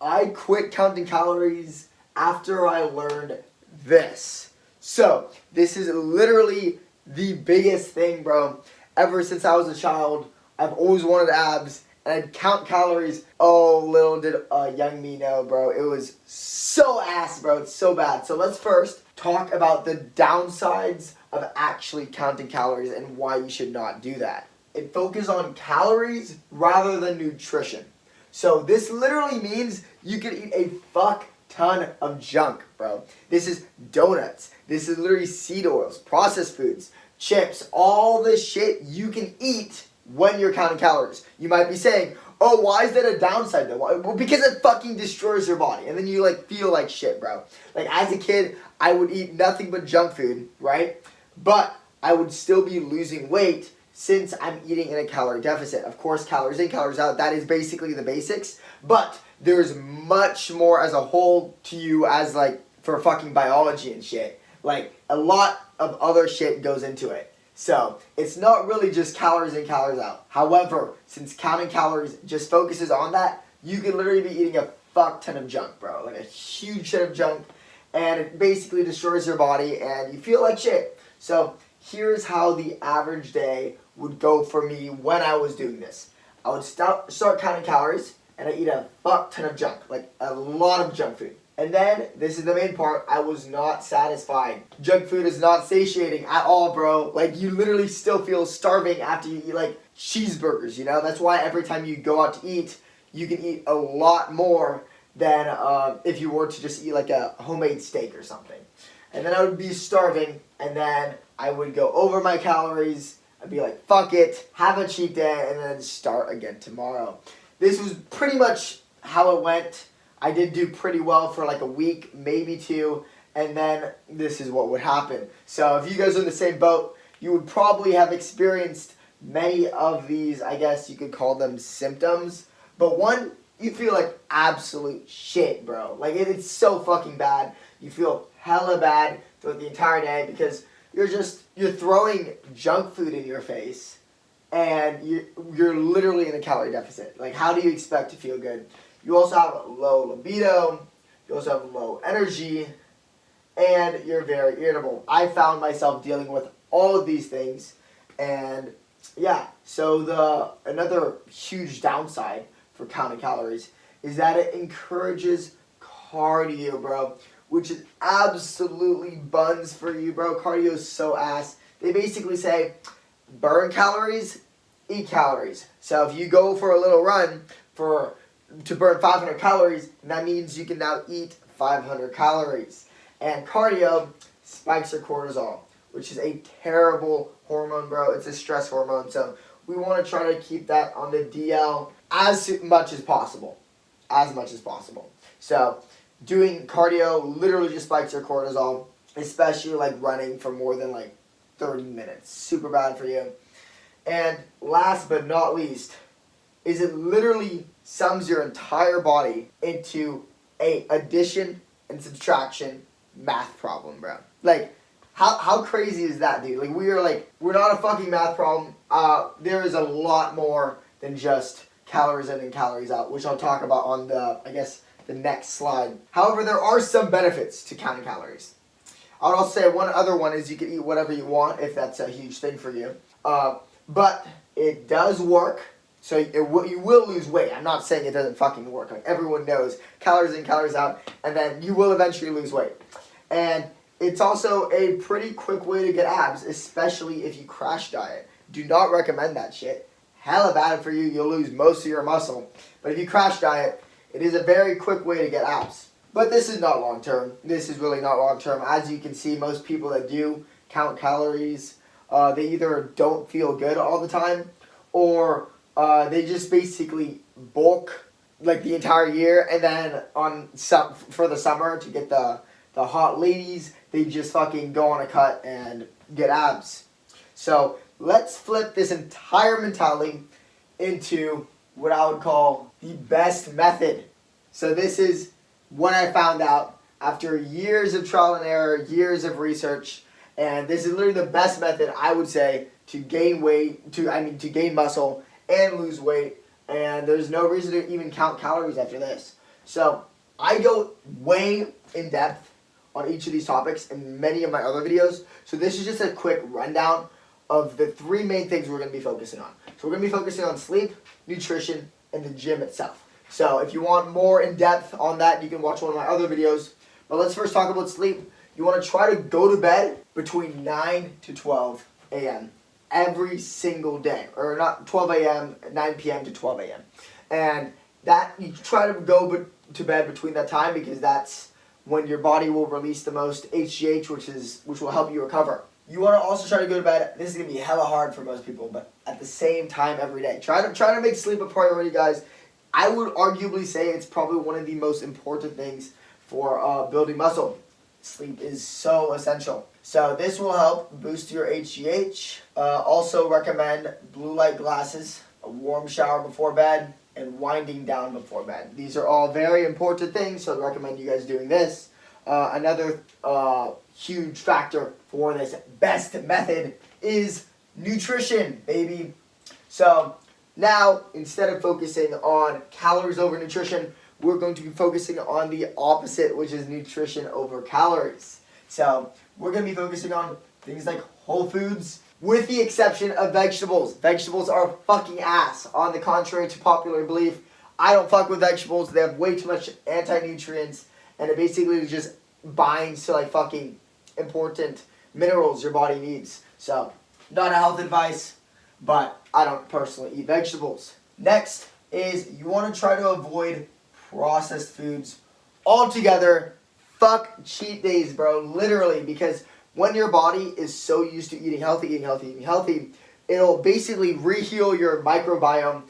I quit counting calories after I learned this. So, this is literally the biggest thing, bro. Ever since I was a child, I've always wanted abs, and I'd count calories. Oh, little did young me know, bro. It was so ass, bro. It's so bad. So let's first talk about the downsides of actually counting calories and why you should not do that. It focuses on calories rather than nutrition. So this literally means you could eat a fuck ton of junk, bro. This is donuts. This is literally seed oils, processed foods, chips, all this shit you can eat when you're counting calories. You might be saying, oh, why is that a downside though? Well, because it fucking destroys your body. And then you like feel like shit, bro. Like as a kid, I would eat nothing but junk food, right? But I would still be losing weight since I'm eating in a calorie deficit. Of course, calories in, calories out, that is basically the basics. But there's much more as a whole to you as like for fucking biology and shit. Like a lot of other shit goes into it. So it's not really just calories in, calories out. However, since counting calories just focuses on that, you could literally be eating a fuck ton of junk, bro. Like a huge ton of junk. And it basically destroys your body and you feel like shit. So here's how the average day would go for me when I was doing this. I would start counting calories and I eat a fuck ton of junk, like a lot of junk food. And then, this is the main part, I was not satisfied. Junk food is not satiating at all, bro. Like, you literally still feel starving after you eat, like, cheeseburgers, you know? That's why every time you go out to eat, you can eat a lot more than if you were to just eat, like, a homemade steak or something. And then I would be starving, and then I would go over my calories. I'd be like, fuck it, have a cheat day, and then start again tomorrow. This was pretty much how it went. I did do pretty well for like a week, maybe two, and then this is what would happen. So if you guys are in the same boat, you would probably have experienced many of these, I guess you could call them symptoms. But one, you feel like absolute shit, bro. Like it's so fucking bad. You feel hella bad throughout the entire day because you're throwing junk food in your face and you're literally in a calorie deficit. Like how do you expect to feel good? You also have low libido, you also have low energy, and you're very irritable. I found myself dealing with all of these things, and yeah, so another huge downside for counting calories is that it encourages cardio, bro, which is absolutely buns for you, bro. Cardio is so ass. They basically say, burn calories, eat calories. So if you go for a little run to burn 500 calories, that means you can now eat 500 calories. And cardio spikes your cortisol, which is a terrible hormone, bro. It's a stress hormone, so we want to try to keep that on the DL as much as possible. As much as possible. So doing cardio literally just spikes your cortisol, especially like running for more than like 30 minutes. Super bad for you. And last but not least, is it literally sums your entire body into a addition and subtraction math problem, bro. Like, how crazy is that, dude? Like, we're not a fucking math problem. There is a lot more than just calories in and calories out, which I'll talk about on the next slide. However, there are some benefits to counting calories. I would also say one other one is you can eat whatever you want if that's a huge thing for you. But it does work. So you will lose weight. I'm not saying it doesn't fucking work. Like everyone knows, calories in, calories out, and then you will eventually lose weight. And it's also a pretty quick way to get abs, especially if you crash diet. Do not recommend that shit. Hella bad for you. You'll lose most of your muscle. But if you crash diet, it is a very quick way to get abs. But this is not long term. This is really not long term. As you can see, most people that do count calories, they either don't feel good all the time, or they just basically bulk like the entire year, and then for the summer to get the hot ladies, they just fucking go on a cut and get abs. So let's flip this entire mentality into what I would call the best method. So this is what I found out after years of trial and error, years of research, and this is literally the best method I would say to gain weight, to gain muscle and lose weight, and there's no reason to even count calories after this. So I go way in depth on each of these topics in many of my other videos. So this is just a quick rundown of the 3 main things we're going to be focusing on. So we're going to be focusing on sleep, nutrition, and the gym itself. So if you want more in depth on that, you can watch one of my other videos. But let's first talk about sleep. You want to try to go to bed between 9 to 12 a.m. every single day. Or not 12 a.m., 9 p.m. to 12 a.m. And that you try to go to bed between that time because that's when your body will release the most HGH, which will help you recover. You want to also try to go to bed. This is going to be hella hard for most people, but at the same time every day. Try to make sleep a priority, guys. I would arguably say it's probably one of the most important things for building muscle. Sleep is so essential. So this will help boost your HGH. Also recommend blue light glasses, a warm shower before bed, and winding down before bed. These are all very important things, so I recommend you guys doing this. Another huge factor for this best method is nutrition, baby. So now, instead of focusing on calories over nutrition, we're going to be focusing on the opposite, which is nutrition over calories. So we're going to be focusing on things like whole foods, with the exception of vegetables. Vegetables are fucking ass. On the contrary to popular belief, I don't fuck with vegetables. They have way too much anti-nutrients, and it basically just binds to like fucking important minerals your body needs. So, not a health advice, but I don't personally eat vegetables. Next is you want to try to avoid processed foods altogether. Fuck cheat days, bro. Literally, because when your body is so used to eating healthy, it'll basically re-heal your microbiome,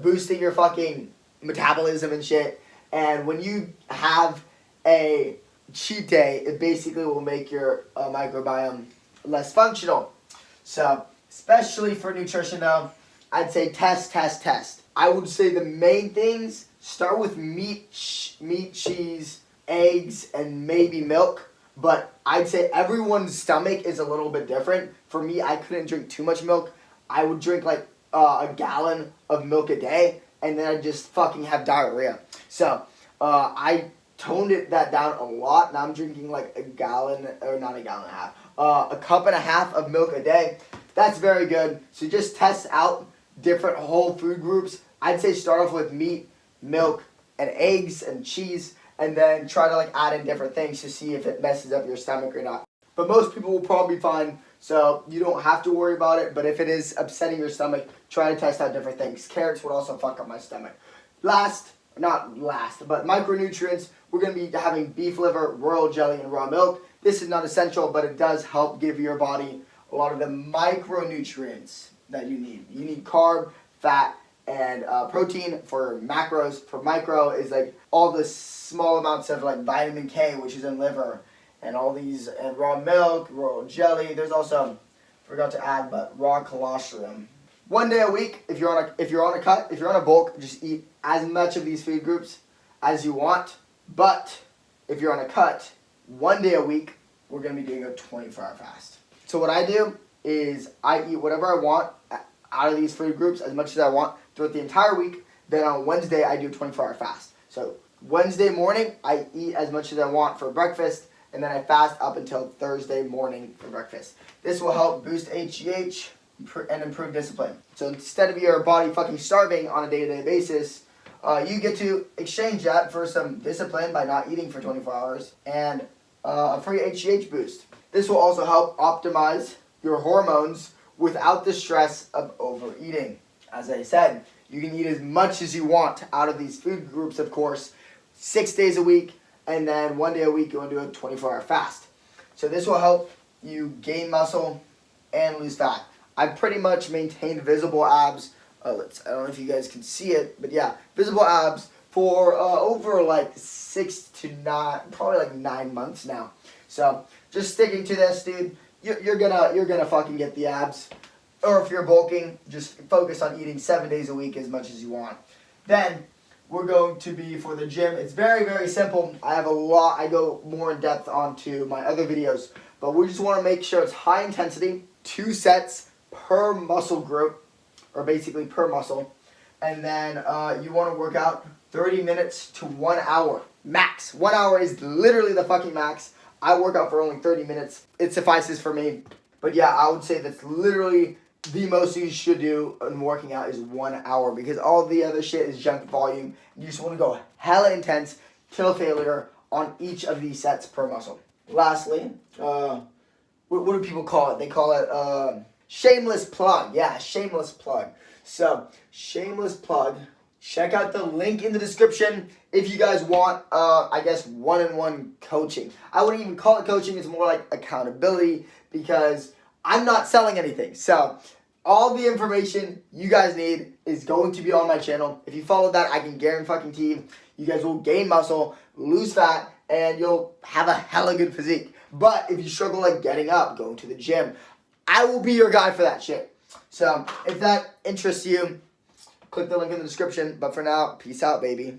boosting your fucking metabolism and shit. And when you have a cheat day, it basically will make your microbiome less functional. So, especially for nutrition though, I'd say test. I would say the main things, start with meat, cheese, eggs, and maybe milk. But I'd say everyone's stomach is a little bit different. For me, I couldn't drink too much milk. I would drink like a gallon of milk a day, and then I'd just fucking have diarrhea. So I toned that down a lot. Now I'm drinking like a gallon, or not a gallon and a half, a cup and a half of milk a day. That's very good. So just test out different whole food groups. I'd say start off with meat, milk, and eggs and cheese, and then try to like add in different things to see if it messes up your stomach or not. But most people will probably be fine, so you don't have to worry about it. But if it is upsetting your stomach, try to test out different things. Carrots would also fuck up my stomach. Not last, but micronutrients, we're going to be having beef liver, royal jelly, and raw milk. This is not essential, but it does help give your body a lot of the micronutrients that you need. You need carb, fat, and protein for macros. For micro is like all the small amounts of like vitamin K, which is in liver, and all these, and raw milk, royal jelly. There's also, forgot to add, but raw colostrum. One day a week, if you're on a bulk, just eat as much of these food groups as you want. But if you're on a cut, one day a week, we're going to be doing a 24-hour fast. So what I do is I eat whatever I want out of these food groups, as much as I want, throughout the entire week. Then on Wednesday, I do a 24-hour fast. So Wednesday morning, I eat as much as I want for breakfast, and then I fast up until Thursday morning for breakfast. This will help boost HGH and improve discipline. So instead of your body fucking starving on a day-to-day basis, you get to exchange that for some discipline by not eating for 24 hours and a free HGH boost. This will also help optimize your hormones without the stress of overeating. As I said, you can eat as much as you want out of these food groups, of course, 6 days a week, and then one day a week you want to do a 24-hour fast. So this will help you gain muscle and lose fat. I pretty much maintained visible abs. I don't know if you guys can see it, but yeah, visible abs for over like 6 to 9, probably like 9 months now. So just sticking to this, dude. You're gonna fucking get the abs. Or if you're bulking, just focus on eating 7 days a week as much as you want. Then we're going to be for the gym. It's very, very simple. I go more in depth onto my other videos, but we just want to make sure it's high intensity, 2 sets per muscle group, or basically per muscle. And then you want to work out 30 minutes to 1 hour. Max. 1 hour is literally the fucking max. I work out for only 30 minutes. It suffices for me. But yeah, I would say that's literally the most you should do in working out is 1 hour, because all the other shit is junk volume. You just want to go hella intense till failure on each of these sets per muscle. Lastly, what do people call it? They call it shameless plug. Yeah, shameless plug. So, shameless plug. Check out the link in the description if you guys want, I guess, one-on-one coaching. I wouldn't even call it coaching. It's more like accountability, because I'm not selling anything. So, all the information you guys need is going to be on my channel. If you follow that, I can guarantee you guys will gain muscle, lose fat, and you'll have a hella good physique. But if you struggle like getting up, going to the gym, I will be your guy for that shit. So, if that interests you, click the link in the description. But for now, peace out, baby.